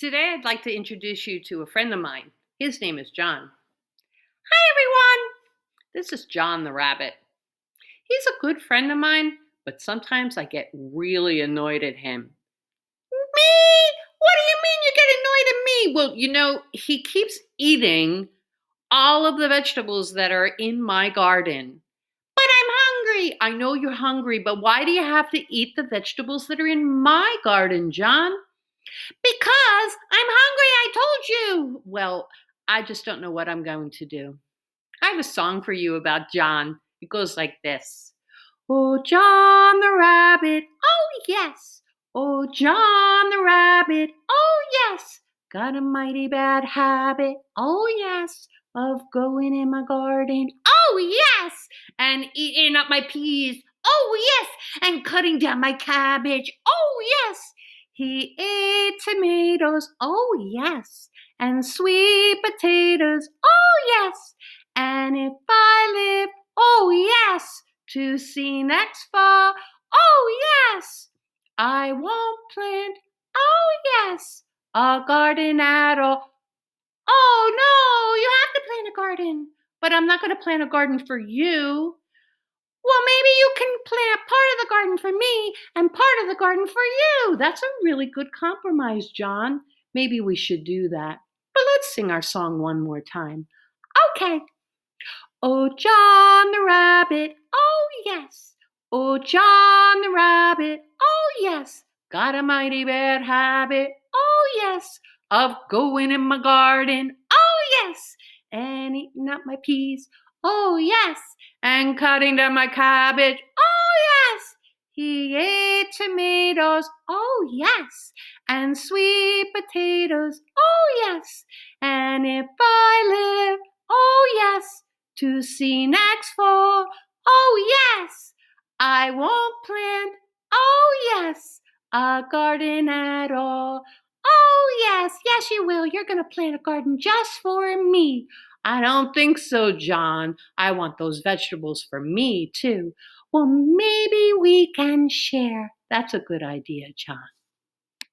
Today, I'd like to introduce you to a friend of mine. His name is John. Hi, everyone. This is John the Rabbit. He's a good friend of mine, but sometimes I get really annoyed at him. Me? What do you mean you get annoyed at me? Well, he keeps eating all of the vegetables that are in my garden. But I'm hungry. I know you're hungry, but why do you have to eat the vegetables that are in my garden, John? Because I'm hungry, I told you. Well, I just don't know what I'm going to do. I have a song for you about John. It goes like this. Oh, John the rabbit. Oh, yes. Oh, John the rabbit. Oh, yes. Got a mighty bad habit. Oh, yes. Of going in my garden. Oh, yes. And eating up my peas. Oh, yes. And cutting down my cabbage. Oh, yes. He ate tomatoes. Oh, yes. And sweet potatoes. Oh, yes. And if I live, oh, yes, to see next fall, oh, yes, I won't plant, oh, yes, a garden at all. Oh, no, you have to plant a garden, but I'm not going to plant a garden for you. Well, maybe you can plant part of the garden for me and part of the garden for you. That's a really good compromise, John. Maybe we should do that. But let's sing our song one more time. Okay. Oh, John the rabbit, oh, yes. Oh, John the rabbit, oh, yes. Got a mighty bad habit, oh, yes, of going in my garden, oh, yes. And eating up my peas, oh, yes. And cutting down my cabbage, oh, yes. He ate tomatoes, oh, yes. And sweet potatoes, oh, yes. And if I live, oh, yes, to see next fall. Oh, yes, I won't plant, oh, yes, a garden at all. Oh, yes, yes, you will. You're going to plant a garden just for me. I don't think so, John. I want those vegetables for me, too. Well, maybe we can share. That's a good idea, John.